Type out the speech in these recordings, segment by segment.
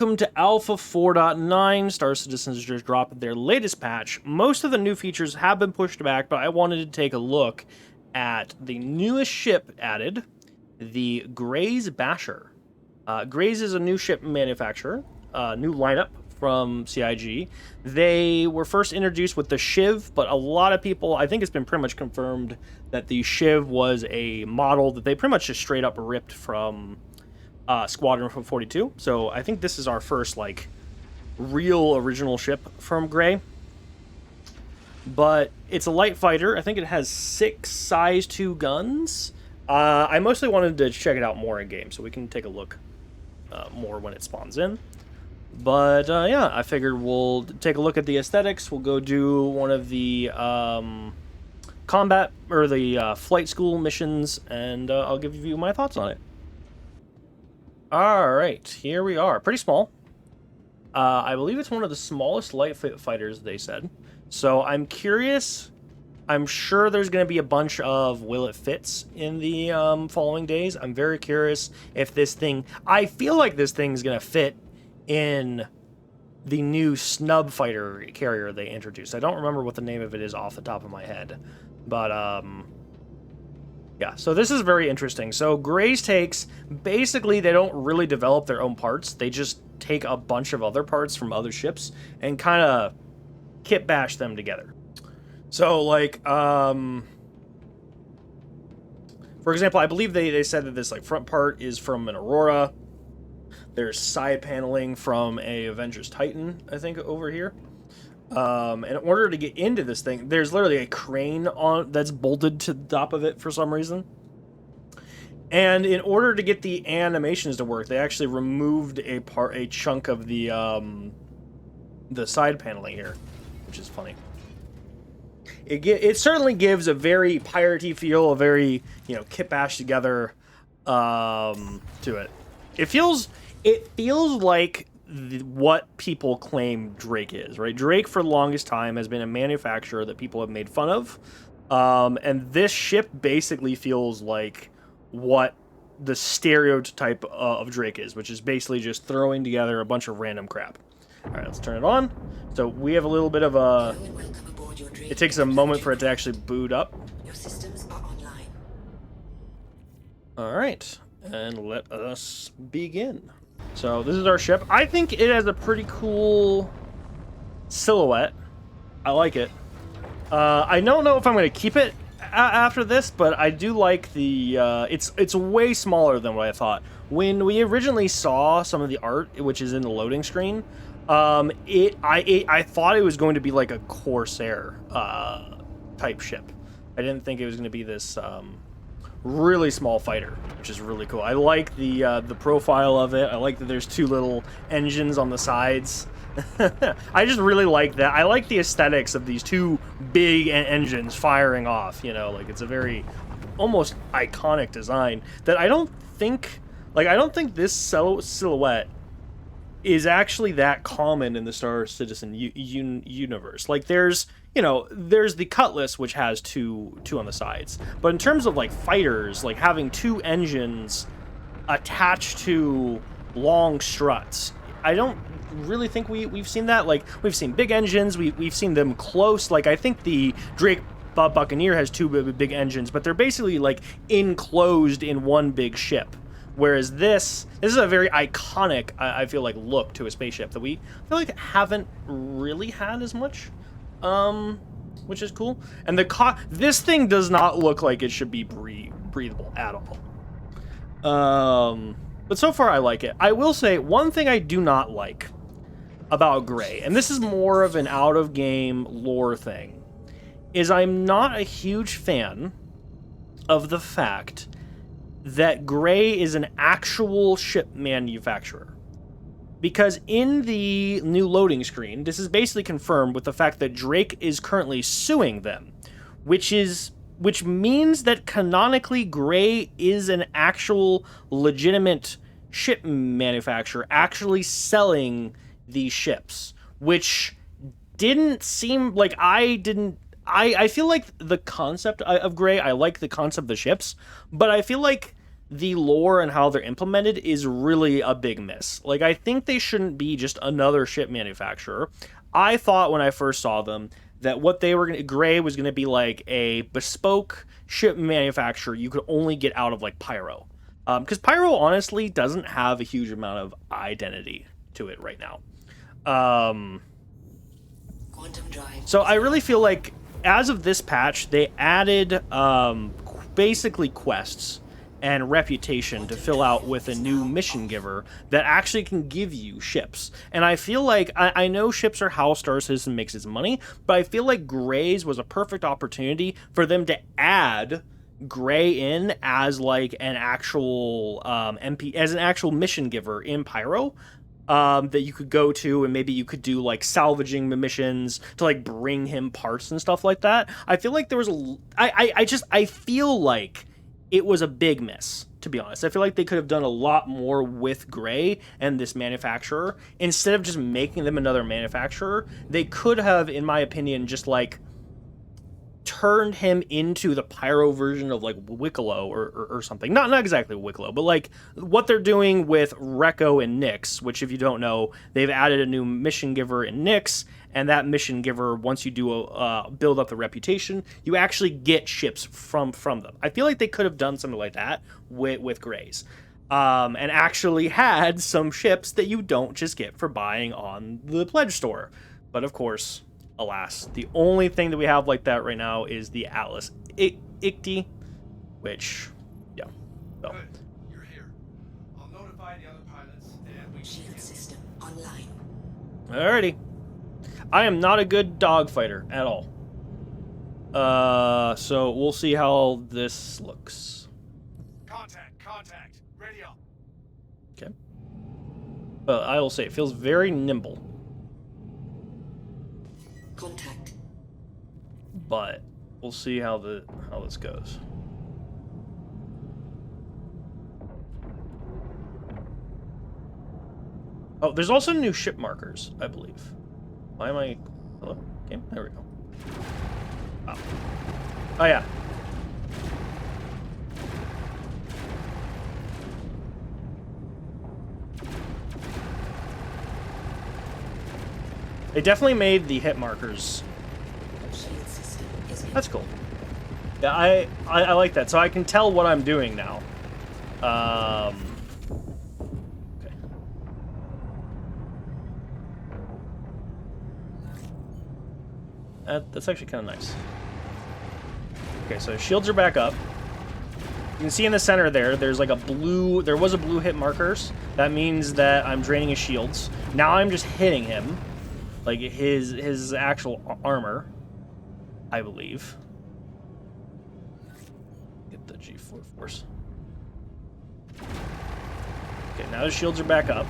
Welcome to Alpha 4.9. Star Citizens just dropped their latest patch. Most of the new features have been pushed back, but I wanted to take a look at the newest ship added, the Graze Basher. Graze is a new ship manufacturer, new lineup from CIG. They were first introduced with the Shiv, but a lot of people, I think it's been pretty much confirmed that the Shiv was a model that they pretty much just straight up ripped from Squadron from 42. So I think this is our first like real original ship from Gray. But it's a light fighter. I think it has 6 size 2 guns. I mostly wanted to check it out more in game, so we can take a look more when it spawns in. But yeah, I figured we'll take a look at the aesthetics. We'll go do one of the combat or the flight school missions, and I'll give you my thoughts on it. Alright, here we are. Pretty small. I believe it's one of the smallest light fighters, they said. So I'm curious. I'm sure there's going to be a bunch of will it fits in the following days. I'm very curious if this thing... I feel like this thing's going to fit in the new snub fighter carrier they introduced. I don't remember what the name of it is off the top of my head. But, yeah, so this is very interesting. So Graze takes, basically they don't really develop their own parts. They just take a bunch of other parts from other ships and kind of kit bash them together. So like, for example, I believe they said that this like front part is from an Aurora. There's side paneling from a Avengers Titan, I think, over here. And in order to get into this thing, there's literally a crane on that's bolted to the top of it for some reason. And in order to get the animations to work, they actually removed a chunk of the side paneling here, which is funny. It certainly gives a very piratey feel, a very, you know, kit bash together to it. It feels like what people claim Drake is, right? Drake for the longest time has been a manufacturer that people have made fun of. And this ship basically feels like what the stereotype of Drake is, which is basically just throwing together a bunch of random crap. All right, let's turn it on. So we have a little bit of a... It takes a moment for it to actually boot up. Your systems are online. All right, and let us begin. So this is our ship. I think it has a pretty cool silhouette. I like it. I don't know if I'm going to keep it after this, but I do like the... it's way smaller than what I thought. When we originally saw some of the art, which is in the loading screen, I thought it was going to be like a Corsair type ship. I didn't think it was going to be this... really small fighter, which is really cool. I like the profile of it. I like that there's 2 little engines on the sides. I just really like that. I like the aesthetics of these 2 big engines firing off, you know, like it's a very almost iconic design that I don't think this silhouette is actually that common in the Star Citizen universe. Like there's, you know, there's the Cutlass, which has two on the sides. But in terms of like fighters, like having 2 engines attached to long struts, I don't really think we've seen that. Like we've seen big engines, we've seen them close. Like I think the Drake Buccaneer has 2 big engines, but they're basically like enclosed in one big ship. Whereas this is a very iconic, I feel like, look to a spaceship that we feel like haven't really had as much, which is cool. And this thing does not look like it should be breathable at all. But so far I like it. I will say one thing I do not like about Gray, and this is more of an out-of-game lore thing, is I'm not a huge fan of the fact that Gray is an actual ship manufacturer. Because in the new loading screen, this is basically confirmed with the fact that Drake is currently suing them, which means that canonically Gray is an actual legitimate ship manufacturer actually selling these ships, which didn't seem like I feel like the concept of Gray, I like the concept of the ships, but I feel like the lore and how they're implemented is really a big miss. Like, I think they shouldn't be just another ship manufacturer. I thought when I first saw them that what they were going to, Gray was going to be like a bespoke ship manufacturer you could only get out of like Pyro. Because Pyro honestly doesn't have a huge amount of identity to it right now. Quantum drive. So I really feel like as of this patch, they added basically quests and reputation to fill out with a new mission giver that actually can give you ships. And I feel like, I know ships are how Star Citizen makes its money, but I feel like Gray's was a perfect opportunity for them to add Gray in as like an actual MP, as an actual mission giver in Pyro. That you could go to, and maybe you could do like salvaging missions to like bring him parts and stuff like that. I feel like there was I feel like it was a big miss, to be honest. I feel like they could have done a lot more with Gray and this manufacturer. Instead of just making them another manufacturer, they could have, in my opinion, just like turned him into the Pyro version of like Wicklow or something. Not exactly Wicklow, but like what they're doing with Rekko and Nyx, which if you don't know, they've added a new mission giver in Nyx, and that mission giver, once you do build up the reputation, you actually get ships from them. I feel like they could have done something like that with Grays. And actually had some ships that you don't just get for buying on the pledge store. But of course, alas, the only thing that we have like that right now is the Atlas ICTY, which, yeah. So. Good. You're here. I'll notify the other pilots and we Shield can... system online. Alrighty. I am not a good dogfighter at all. So we'll see how this looks. Contact. Ready up. Okay. I will say it feels very nimble. Contact. But we'll see how this goes. Oh, there's also new ship markers, I believe. Why am I... Hello? Game? There we go. Oh yeah. They definitely made the hit markers. Shield system is That's cool. Yeah, I like that. So I can tell what I'm doing now. Okay. That's actually kind of nice. Okay, so shields are back up. You can see in the center there's like a blue... There was a blue hit markers. That means that I'm draining his shields. Now I'm just hitting him. Like his actual armor, I believe. Get the G4 force. Okay, now his shields are back up.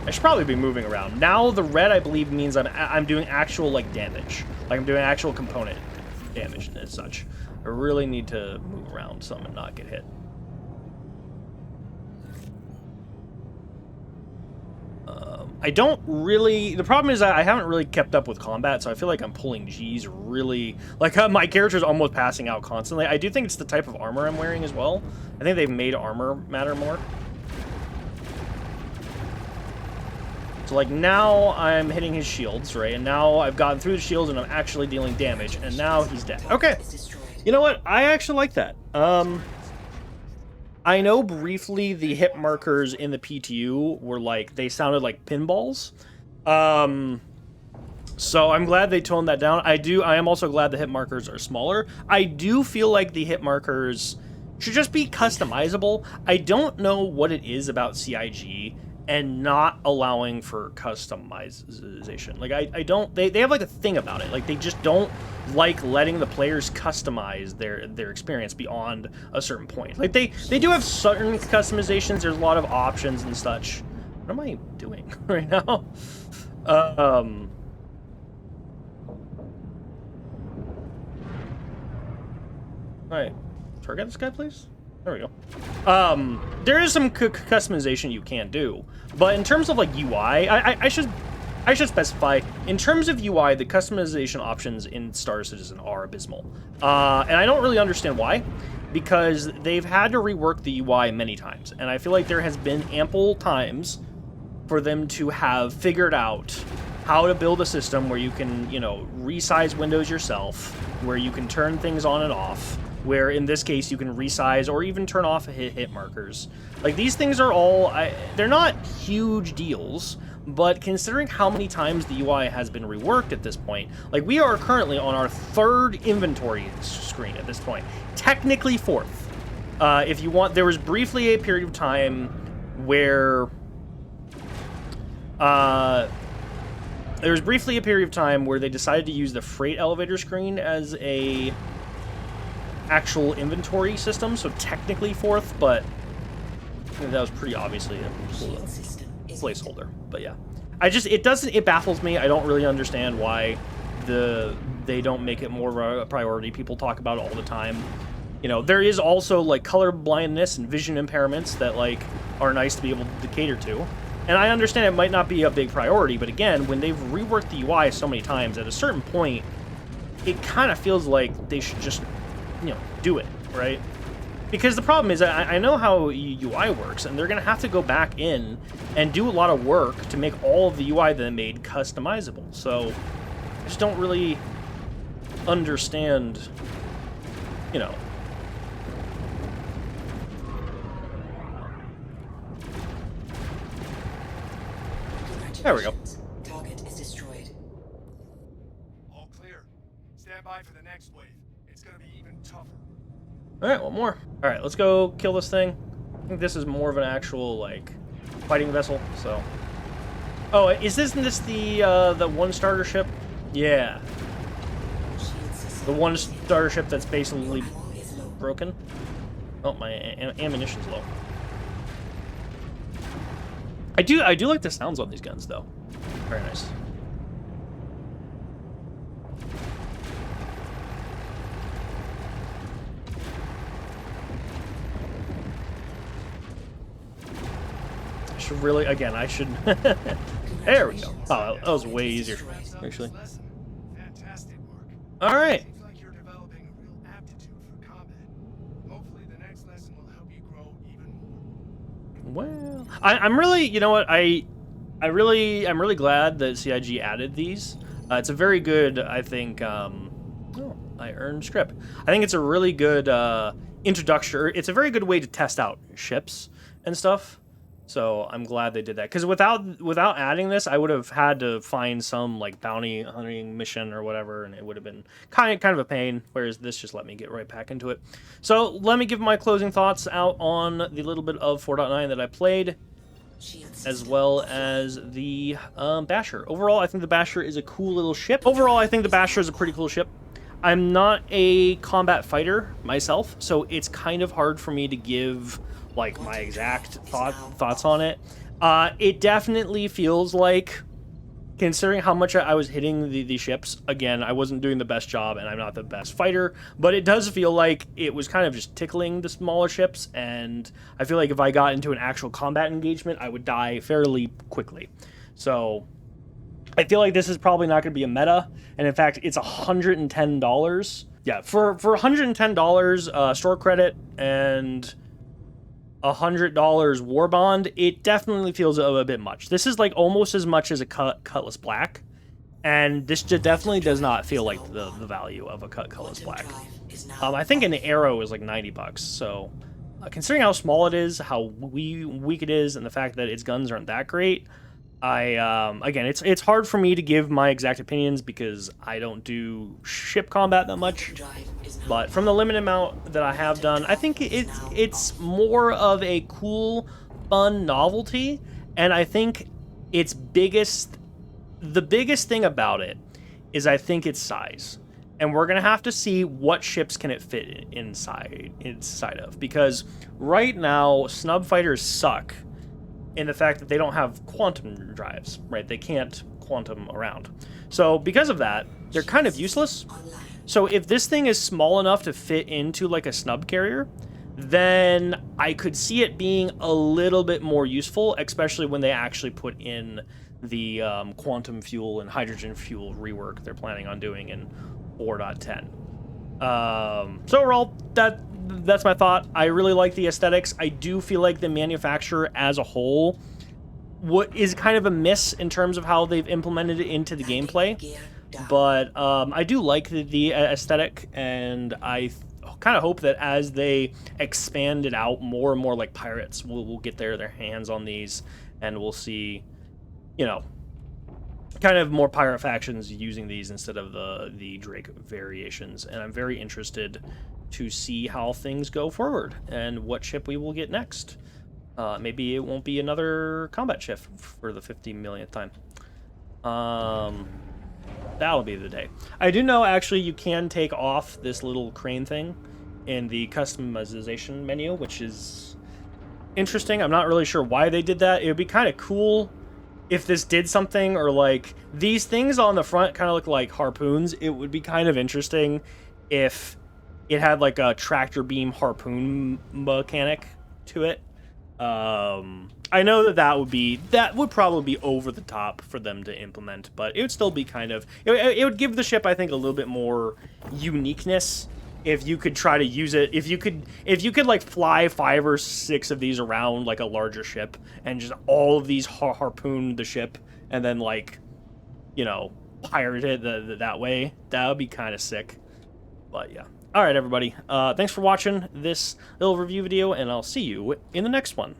I should probably be moving around. Now the red, I believe, means I'm doing actual like damage. Like I'm doing actual component damage and such. I really need to move around some and not get hit. I don't really... The problem is I haven't really kept up with combat, so I feel like I'm pulling G's really... Like, my character's almost passing out constantly. I do think it's the type of armor I'm wearing as well. I think they've made armor matter more. So, like, now I'm hitting his shields, right? And now I've gotten through the shields and I'm actually dealing damage, and now he's dead. Okay. You know what? I actually like that. I know briefly the hit markers in the PTU were like, they sounded like pinballs. So I'm glad they toned that down. I am also glad the hit markers are smaller. I do feel like the hit markers should just be customizable. I don't know what it is about CIG and not allowing for customization. Like, I don't... They have, like, a thing about it. Like, they just don't like letting the players customize their experience beyond a certain point. Like, they do have certain customizations. There's a lot of options and such. What am I doing right now? Alright. Target this guy, please? There we go. There is some customization you can do, but in terms of like UI, I should specify, in terms of UI, the customization options in Star Citizen are abysmal. And I don't really understand why. because they've had to rework the UI many times, and I feel like there has been ample times for them to have figured out how to build a system where you can, you know, resize windows yourself, where you can turn things on and off, where in this case you can resize or even turn off hit markers. Like, these things are all, they're not huge deals, but considering how many times the UI has been reworked at this point, like, we are currently on our 3rd inventory screen at this point. Technically 4th. If you want, there was briefly a period of time where they decided to use the freight elevator screen as a actual inventory system, so technically 4th, but that was pretty obviously a placeholder. But yeah, it baffles me. I don't really understand why they don't make it more of a priority. People talk about it all the time. You know, there is also like color blindness and vision impairments that like are nice to be able to cater to. And I understand it might not be a big priority, but again, when they've reworked the UI so many times, at a certain point, it kind of feels like they should just, you know, do it, right? Because the problem is, I know how UI works, and they're going to have to go back in and do a lot of work to make all of the UI that they made customizable. So I just don't really understand, you know. There we go. Target is destroyed. All clear. Stand by for the next wave. It's gonna be even tougher. Alright, one more. Alright, let's go kill this thing. I think this is more of an actual, like, fighting vessel, so... Oh, isn't this the one starter ship? Yeah. The one starter ship that's basically broken. Oh, my ammunition's low. I do like the sounds on these guns, though. Very nice. I should really, again, I should... There we go. Oh, that was way easier, actually. Fantastic work. All right. Seems like you're developing a real aptitude for combat. Hopefully the next lesson will help you grow even more. Well, I'm really, you know what, I'm really glad that CIG added these. It's a very good, I think, oh, I earned script. I think it's a really good introduction. It's a very good way to test out ships and stuff. So I'm glad they did that. Because without adding this, I would have had to find some like bounty hunting mission or whatever, and it would have been kind of a pain. Whereas this just let me get right back into it. So let me give my closing thoughts out on the little bit of 4.9 that I played, as well as the Basher. Overall, I think the Basher is a cool little ship. Overall, I think the Basher is a pretty cool ship. I'm not a combat fighter myself, so it's kind of hard for me to give like my exact thoughts on it. It definitely feels like, considering how much I was hitting the ships, again, I wasn't doing the best job and I'm not the best fighter, but it does feel like it was kind of just tickling the smaller ships, and I feel like if I got into an actual combat engagement, I would die fairly quickly. So I feel like this is probably not going to be a meta, and in fact, it's $110. Yeah, for $110 store credit and $100 war bond, it definitely feels a bit much. This is like almost as much as a Cutlass Black, and this definitely does not feel like the value of a Cutlass Black. I think an Arrow is like $90, so considering how small it is, how weak it is, and the fact that its guns aren't that great, again, it's hard for me to give my exact opinions because I don't do ship combat that much. But from the limited amount that I have done, I think it's more of a cool, fun novelty, and I think the biggest thing about it is I think its size. And we're gonna have to see what ships can it fit inside of, because right now snub fighters suck in the fact that they don't have quantum drives, right? They can't quantum around. So because of that, they're kind of useless. So if this thing is small enough to fit into like a snub carrier, then I could see it being a little bit more useful, especially when they actually put in the quantum fuel and hydrogen fuel rework they're planning on doing in 4.10. So overall, that's my thought. I really like the aesthetics. I do feel like the manufacturer as a whole what is kind of a miss in terms of how they've implemented it into the gameplay. Gear down. But I do like the aesthetic, and I kind of hope that as they expand it out, more and more like pirates will get their hands on these, and we'll see, you know, kind of more pirate factions using these instead of the Drake variations. And I'm very interested to see how things go forward and what ship we will get next. Maybe it won't be another combat ship for the 50 millionth time. That'll be the day. I do know, actually, you can take off this little crane thing in the customization menu, which is interesting. I'm not really sure why they did that. It would be kind of cool if this did something, or like these things on the front kind of look like harpoons. It would be kind of interesting if it had like a tractor beam harpoon mechanic to it. I know that would probably be over the top for them to implement, but it would still be kind of, it would give the ship, I think, a little bit more uniqueness if you could try to use it. If you could like fly 5 or 6 of these around like a larger ship, and just all of these harpoon the ship, and then, like, you know, pirate it that way, that would be kind of sick. But yeah. All right, everybody. Thanks for watching this little review video, and I'll see you in the next one.